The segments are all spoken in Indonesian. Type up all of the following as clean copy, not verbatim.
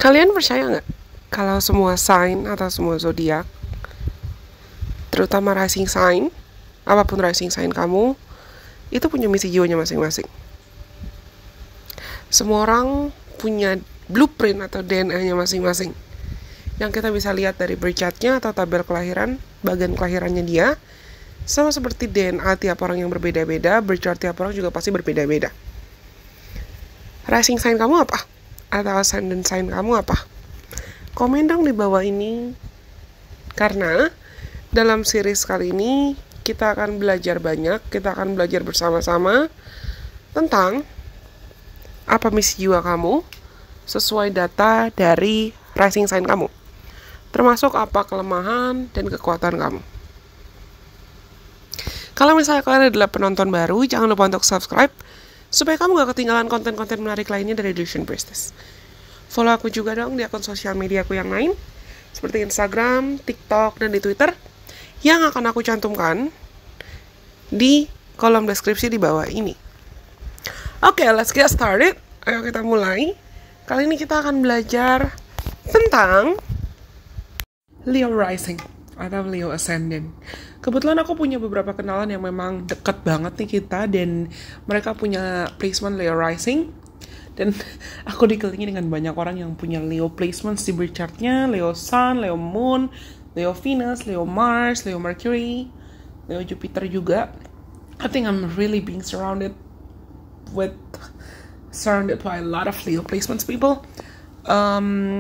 Kalian percaya nggak kalau semua sign atau semua zodiak, terutama rising sign, apapun rising sign kamu, itu punya misi jiwanya masing-masing. Semua orang punya blueprint atau DNA-nya masing-masing. Yang kita bisa lihat dari birth chart-nya atau tabel kelahiran, bagian kelahirannya dia, sama seperti DNA tiap orang yang berbeda-beda, birth chart tiap orang juga pasti berbeda-beda. Rising sign kamu apa? Atau ascendant sign kamu apa? Komen dong di bawah ini. Karena dalam series kali ini kita akan belajar banyak, kita akan belajar bersama-sama tentang apa misi jiwa kamu sesuai data dari rising sign kamu. Termasuk apa kelemahan dan kekuatan kamu. Kalau misalnya kalian adalah penonton baru, jangan lupa untuk subscribe supaya kamu gak ketinggalan konten-konten menarik lainnya dari Illusion Priestess. Follow aku juga dong di akun sosial media aku yang lain, seperti Instagram, TikTok, dan di Twitter, yang akan aku cantumkan di kolom deskripsi di bawah ini. Oke, let's get started. Ayo kita mulai. Kali ini kita akan belajar tentang Leo Rising atau Leo Ascendant. Kebetulan aku punya beberapa kenalan yang memang dekat banget nih kita, dan mereka punya placement Leo Rising, dan aku dikelilingi dengan banyak orang yang punya Leo placements di birth chart-nya, Leo Sun, Leo Moon, Leo Venus, Leo Mars, Leo Mercury, Leo Jupiter juga. I think I'm really being surrounded by a lot of Leo placements people.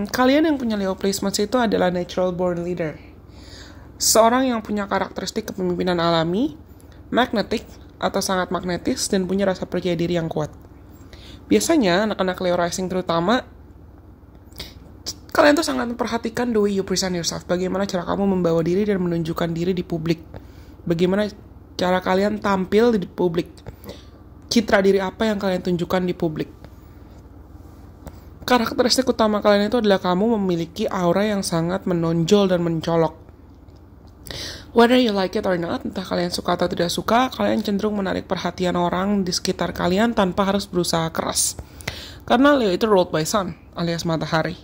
Kalian yang punya Leo placements itu adalah natural born leader. Seorang yang punya karakteristik kepemimpinan alami, magnetic atau sangat magnetis, dan punya rasa percaya diri yang kuat. Biasanya anak-anak Leo Rising terutama, kalian tuh sangat memperhatikan the way you present yourself. Bagaimana cara kamu membawa diri dan menunjukkan diri di publik. Bagaimana cara kalian tampil di publik. Citra diri apa yang kalian tunjukkan di publik. Karakteristik utama kalian itu adalah kamu memiliki aura yang sangat menonjol dan mencolok. Whether you like it or not, entah kalian suka atau tidak suka, kalian cenderung menarik perhatian orang di sekitar kalian tanpa harus berusaha keras. Karena Leo itu ruled by sun, alias matahari,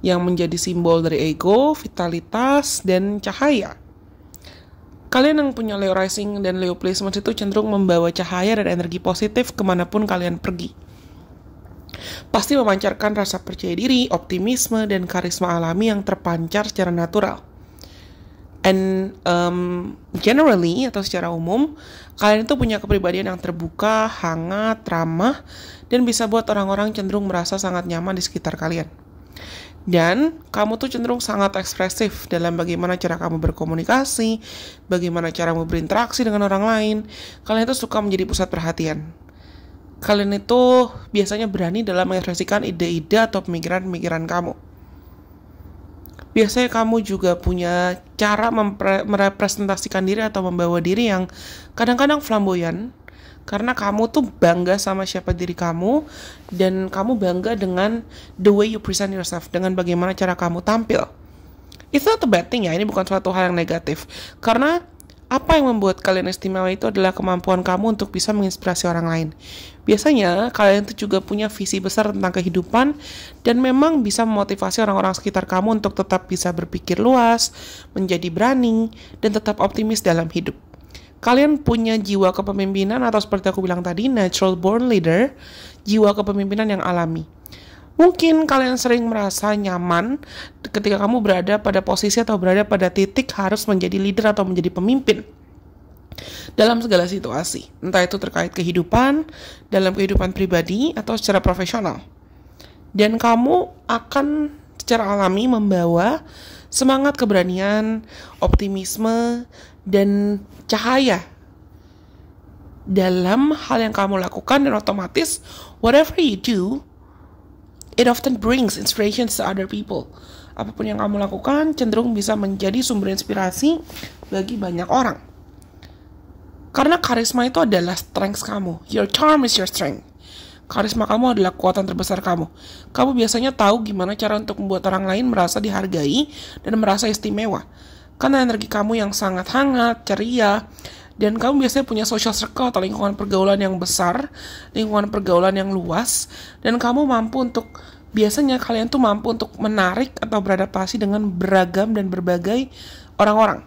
yang menjadi simbol dari ego, vitalitas, dan cahaya. Kalian yang punya Leo Rising dan Leo Placements itu cenderung membawa cahaya dan energi positif kemanapun kalian pergi. Pasti memancarkan rasa percaya diri, optimisme, dan karisma alami yang terpancar secara natural. And generally atau secara umum, kalian itu punya kepribadian yang terbuka, hangat, ramah, dan bisa buat orang-orang cenderung merasa sangat nyaman di sekitar kalian. Dan kamu tuh cenderung sangat ekspresif dalam bagaimana cara kamu berkomunikasi, bagaimana cara kamu berinteraksi dengan orang lain. Kalian itu suka menjadi pusat perhatian. Kalian itu biasanya berani dalam mengekspresikan ide-ide atau pemikiran-pemikiran kamu. Biasanya kamu juga punya cara merepresentasikan diri atau membawa diri yang kadang-kadang flamboyan, karena kamu tuh bangga sama siapa diri kamu, dan kamu bangga dengan the way you present yourself, dengan bagaimana cara kamu tampil. It's not a bad thing ya, ini bukan suatu hal yang negatif. Karena apa yang membuat kalian istimewa itu adalah kemampuan kamu untuk bisa menginspirasi orang lain. Biasanya kalian itu juga punya visi besar tentang kehidupan, dan memang bisa memotivasi orang-orang sekitar kamu untuk tetap bisa berpikir luas, menjadi berani, dan tetap optimis dalam hidup. Kalian punya jiwa kepemimpinan atau seperti aku bilang tadi, natural born leader, jiwa kepemimpinan yang alami. Mungkin kalian sering merasa nyaman ketika kamu berada pada posisi atau berada pada titik harus menjadi leader atau menjadi pemimpin dalam segala situasi. Entah itu terkait kehidupan, dalam kehidupan pribadi, atau secara profesional. Dan kamu akan secara alami membawa semangat keberanian, optimisme, dan cahaya dalam hal yang kamu lakukan, dan otomatis whatever you do, it often brings inspiration to other people. Apapun yang kamu lakukan cenderung bisa menjadi sumber inspirasi bagi banyak orang. Karena karisma itu adalah strength kamu. Your charm is your strength. Karisma kamu adalah kekuatan terbesar kamu. Kamu biasanya tahu gimana cara untuk membuat orang lain merasa dihargai dan merasa istimewa. Karena energi kamu yang sangat hangat, ceria, dan kamu biasanya punya social circle atau lingkungan pergaulan yang besar, lingkungan pergaulan yang luas, dan kamu mampu untuk biasanya kalian tuh mampu untuk menarik atau beradaptasi dengan beragam dan berbagai orang-orang.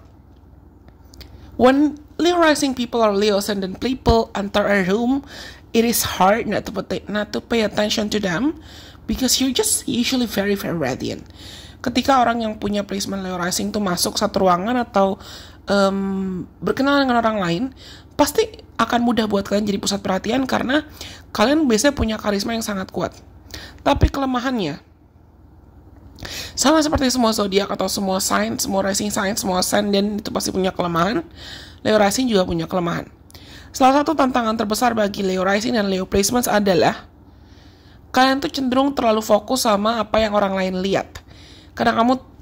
When Leo rising people or Leo ascendant people enter a room, it is hard not to pay attention to them because you're just usually very very radiant. Ketika orang yang punya placement Leo rising tuh masuk satu ruangan atau berkenalan dengan orang lain, pasti akan mudah buat kalian jadi pusat perhatian karena kalian biasanya punya karisma yang sangat kuat. Tapi kelemahannya, sama seperti semua zodiak atau semua sign, semua rising sign, semua ascendant itu pasti punya kelemahan. Leo rising juga punya kelemahan. Salah satu tantangan terbesar bagi Leo rising dan Leo placements adalah kalian tuh cenderung terlalu fokus sama apa yang orang lain lihat. Karena kamu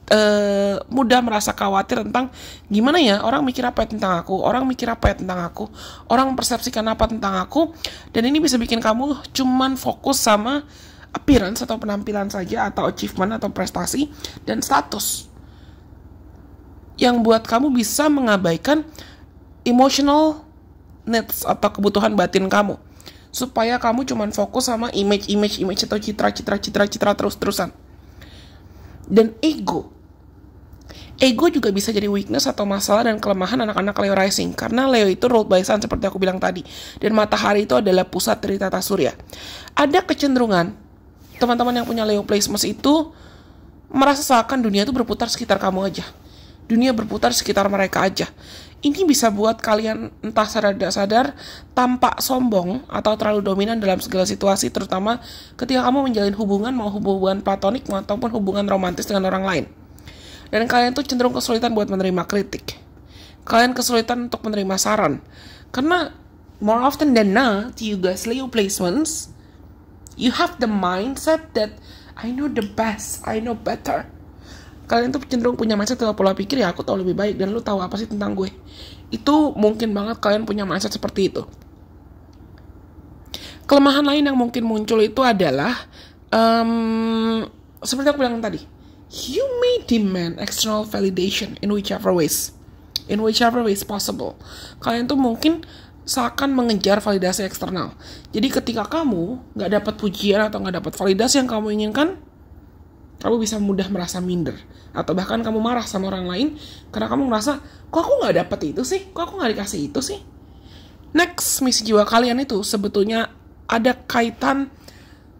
mudah merasa khawatir tentang gimana ya orang mikir apa ya tentang aku, orang mikir apa ya tentang aku, orang mempersepsikan apa tentang aku, dan ini bisa bikin kamu cuman fokus sama appearance atau penampilan saja, atau achievement atau prestasi dan status, yang buat kamu bisa mengabaikan emotional needs atau kebutuhan batin kamu, supaya kamu cuman fokus sama image atau citra terus-terusan. Dan ego juga bisa jadi weakness atau masalah dan kelemahan anak-anak Leo rising, karena Leo itu ruled by sun seperti aku bilang tadi, dan matahari itu adalah pusat dari tata surya. Ada kecenderungan teman-teman yang punya Leo placements itu merasa seakan dunia itu berputar sekitar kamu aja, dunia berputar sekitar mereka aja. Ini bisa buat kalian entah sadar tidak sadar tampak sombong atau terlalu dominan dalam segala situasi, terutama ketika kamu menjalin hubungan, mau hubungan platonik maupun hubungan romantis dengan orang lain. Dan kalian tuh cenderung kesulitan buat menerima kritik. Kalian kesulitan untuk menerima saran. Karena more often than not, you guys Leo placements, you have the mindset that I know the best, I know better. Kalian tuh cenderung punya mindset atau pola pikir ya aku tahu lebih baik dan lu tahu apa sih tentang gue. Itu mungkin banget kalian punya mindset seperti itu. Kelemahan lain yang mungkin muncul itu adalah seperti aku bilang tadi, you may demand external validation in whichever ways possible. Kalian tuh mungkin seakan mengejar validasi eksternal. Jadi ketika kamu gak dapat pujian atau gak dapat validasi yang kamu inginkan, kamu bisa mudah merasa minder. Atau bahkan kamu marah sama orang lain karena kamu merasa, kok aku gak dapat itu sih? Kok aku gak dikasih itu sih? Next, misi jiwa kalian itu sebetulnya ada kaitan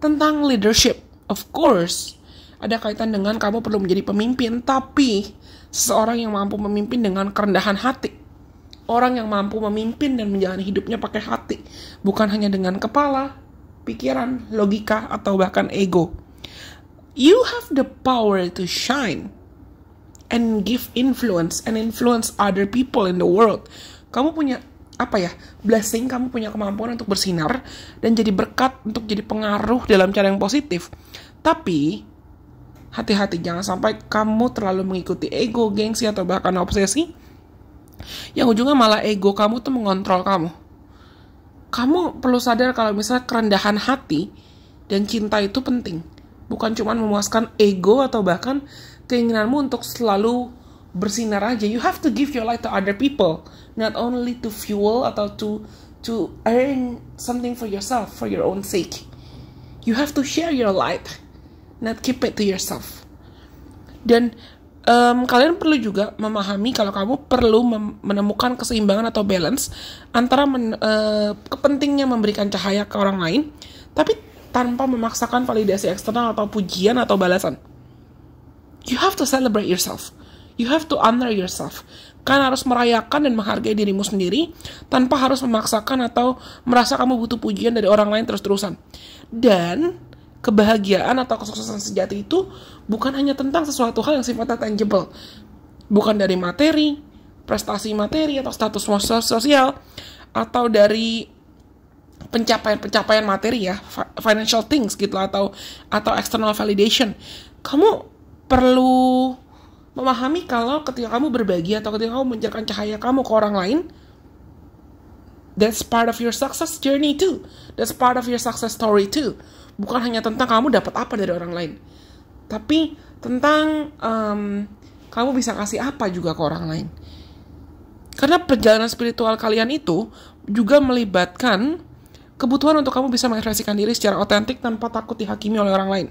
tentang leadership. Of course, ada kaitan dengan kamu perlu menjadi pemimpin, tapi seseorang yang mampu memimpin dengan kerendahan hati. Orang yang mampu memimpin dan menjalani hidupnya pakai hati, bukan hanya dengan kepala, pikiran, logika, atau bahkan ego. You have the power to shine and give influence and influence other people in the world. Kamu punya blessing, kamu punya kemampuan untuk bersinar dan jadi berkat untuk jadi pengaruh dalam cara yang positif. Tapi hati-hati, jangan sampai kamu terlalu mengikuti ego, gengsi, atau bahkan obsesi yang ujungnya malah ego kamu tuh mengontrol kamu. Kamu perlu sadar kalau misalnya kerendahan hati dan cinta itu penting, bukan cuma memuaskan ego atau bahkan keinginanmu untuk selalu bersinar aja. You have to give your light to other people, not only to fuel atau to earn something for yourself, for your own sake. You have to share your light, not keep it to yourself. Dan kalian perlu juga memahami kalau kamu perlu menemukan keseimbangan atau balance antara kepentingnya memberikan cahaya ke orang lain, tapi tanpa memaksakan validasi eksternal atau pujian atau balasan. You have to celebrate yourself. You have to honor yourself. Kalian harus merayakan dan menghargai dirimu sendiri tanpa harus memaksakan atau merasa kamu butuh pujian dari orang lain terus-terusan. Dan kebahagiaan atau kesuksesan sejati itu bukan hanya tentang sesuatu hal yang sifatnya tangible. Bukan dari materi, prestasi materi atau status sosial, atau dari pencapaian materi ya, financial things gitu, atau external validation. Kamu perlu memahami kalau ketika kamu berbagi atau ketika kamu menjalankan cahaya kamu ke orang lain, that's part of your success journey too. That's part of your success story too. Bukan hanya tentang kamu dapat apa dari orang lain, tapi tentang kamu bisa kasih apa juga ke orang lain. Karena perjalanan spiritual kalian itu juga melibatkan Kebutuhan untuk kamu bisa mengekspresikan diri secara otentik tanpa takut dihakimi oleh orang lain.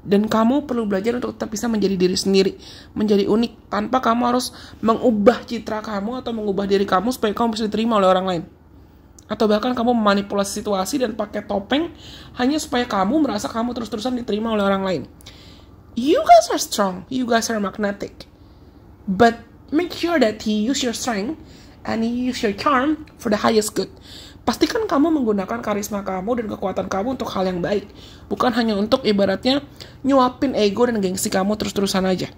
Dan kamu perlu belajar untuk tetap bisa menjadi diri sendiri, menjadi unik, tanpa kamu harus mengubah citra kamu atau mengubah diri kamu supaya kamu bisa diterima oleh orang lain. Atau bahkan kamu memanipulasi situasi dan pakai topeng hanya supaya kamu merasa kamu terus-terusan diterima oleh orang lain. You guys are strong, you guys are magnetic. But make sure that you use your strength and you use your charm for the highest good. Pastikan kamu menggunakan karisma kamu dan kekuatan kamu untuk hal yang baik. Bukan hanya untuk ibaratnya nyuapin ego dan gengsi kamu terus-terusan aja.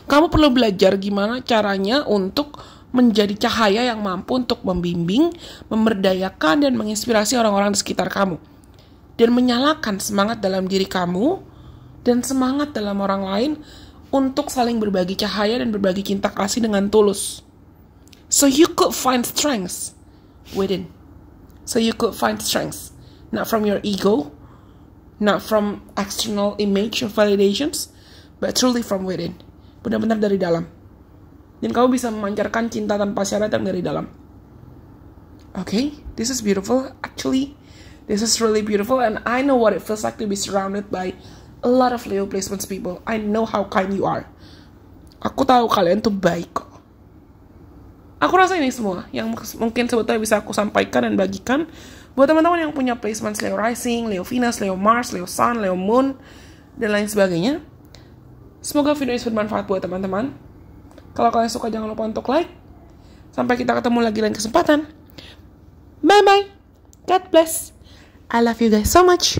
Kamu perlu belajar gimana caranya untuk menjadi cahaya yang mampu untuk membimbing, memberdayakan, dan menginspirasi orang-orang di sekitar kamu. Dan menyalakan semangat dalam diri kamu dan semangat dalam orang lain untuk saling berbagi cahaya dan berbagi cinta kasih dengan tulus. So you could find strength within. So you could find strength, not from your ego, not from external image or validations, but truly from within. Benar-benar dari dalam. Dan kamu bisa memancarkan cinta tanpa syarat yang dari dalam. Okay, this is beautiful. Actually, this is really beautiful, and I know what it feels like to be surrounded by a lot of Leo placements people. I know how kind you are. Aku tahu kalian tuh baik kok. Aku rasa ini semua yang mungkin sebetulnya bisa aku sampaikan dan bagikan buat teman-teman yang punya placements Leo Rising, Leo Venus, Leo Mars, Leo Sun, Leo Moon, dan lain sebagainya. Semoga video ini bermanfaat buat teman-teman. Kalau kalian suka jangan lupa untuk like. Sampai kita ketemu lagi lain kesempatan. Bye-bye. God bless. I love you guys so much.